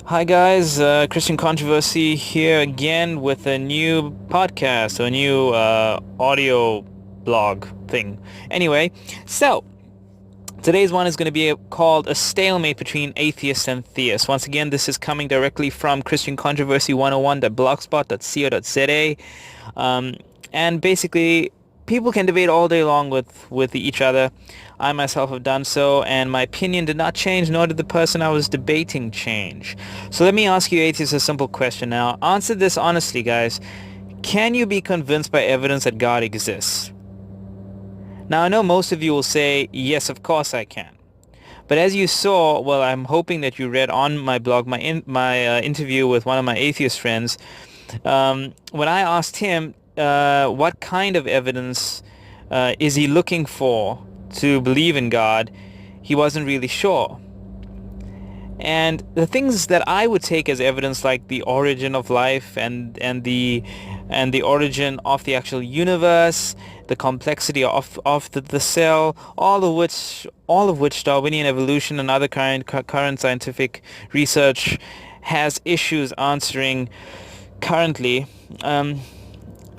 Hi guys, Christian Controversy here again with a new podcast, a new audio blog thing. Anyway, so today's one is going to be called A Stalemate Between Atheists and Theists. Once again, this is coming directly from Christian Controversy 101.blogspot.co.za. And basically, people can debate all day long with each other. I myself have done so, and my opinion did not change, nor did the person I was debating change. So let me ask you, atheists, a simple question now. Answer this honestly, guys. Can you be convinced by evidence that God exists? Now, I know most of you will say, yes, of course I can. But as you saw, well, I'm hoping that you read on my blog, my interview with one of my atheist friends, when I asked him what kind of evidence is he looking for to believe in God, he wasn't really sure. And the things that I would take as evidence, like the origin of life and the origin of the actual universe, the complexity of the cell, all of which Darwinian evolution and other current scientific research has issues answering currently.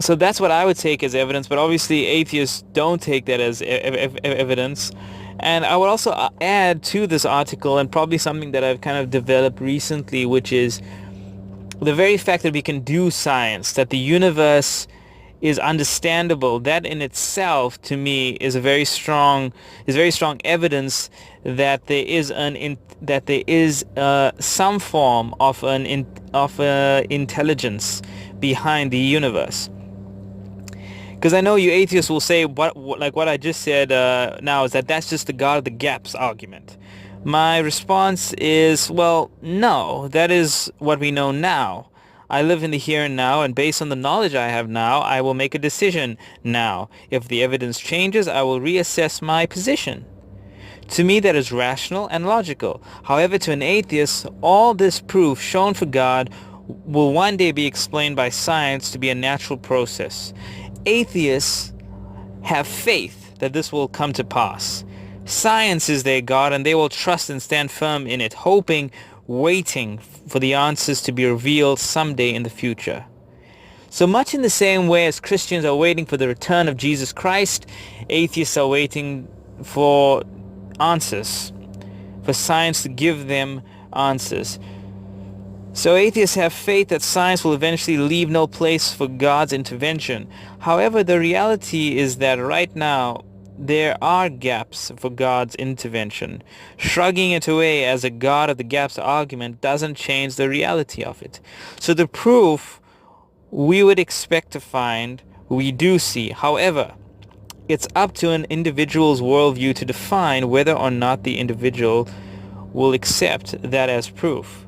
So that's what I would take as evidence, but obviously atheists don't take that as evidence. And I would also add to this article, and probably something that I've kind of developed recently, which is the very fact that we can do science, that the universe is understandable. That in itself, to me, is very strong evidence that there is some form of intelligence behind the universe. Because I know you atheists will say, what I just said now is that's just the God of the gaps argument. My response is, well, no, that is what we know now. I live in the here and now, and based on the knowledge I have now, I will make a decision now. If the evidence changes, I will reassess my position. To me, that is rational and logical. However, to an atheist, all this proof shown for God will one day be explained by science to be a natural process. Atheists have faith that this will come to pass. Science is their God, and they will trust and stand firm in it, hoping, waiting for the answers to be revealed someday in the future. So much in the same way as Christians are waiting for the return of Jesus Christ, atheists are waiting for answers, for science to give them answers. So atheists have faith that science will eventually leave no place for God's intervention. However, the reality is that right now, there are gaps for God's intervention. Shrugging it away as a God of the gaps argument doesn't change the reality of it. So the proof we would expect to find, we do see. However, it's up to an individual's worldview to define whether or not the individual will accept that as proof.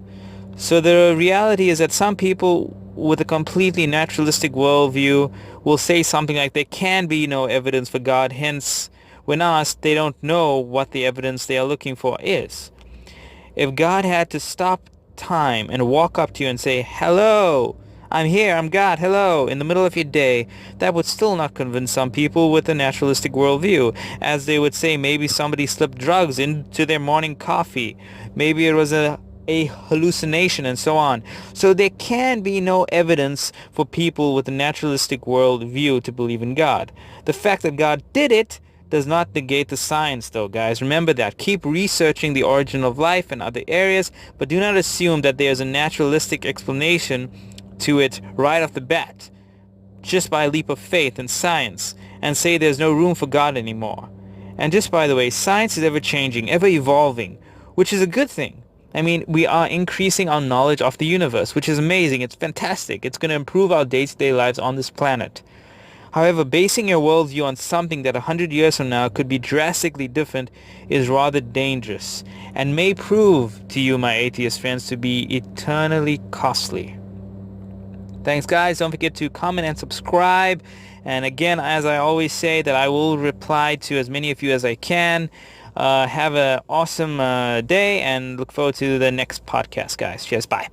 So the reality is that some people with a completely naturalistic worldview will say something like there can be no evidence for God, hence when asked they don't know what the evidence they are looking for is. If God had to stop time and walk up to you and say, hello, I'm here, I'm God, hello, in the middle of your day, that would still not convince some people with a naturalistic worldview, as they would say maybe somebody slipped drugs into their morning coffee, maybe it was a hallucination, and so on. So there can be no evidence for people with a naturalistic worldview to believe in God. The fact that God did it does not negate the science, though, guys. Remember that. Keep researching the origin of life and other areas, but do not assume that there's a naturalistic explanation to it right off the bat, just by a leap of faith in science, and say there's no room for God anymore. And just by the way, science is ever changing, ever evolving, which is a good thing. I mean, we are increasing our knowledge of the universe, which is amazing. It's fantastic. It's going to improve our day-to-day lives on this planet. However, basing your worldview on something that 100 years from now could be drastically different is rather dangerous, and may prove to you, my atheist friends, to be eternally costly. Thanks, guys. Don't forget to comment and subscribe. And again, as I always say, that I will reply to as many of you as I can. Have an awesome day, and look forward to the next podcast, guys. Cheers. Bye.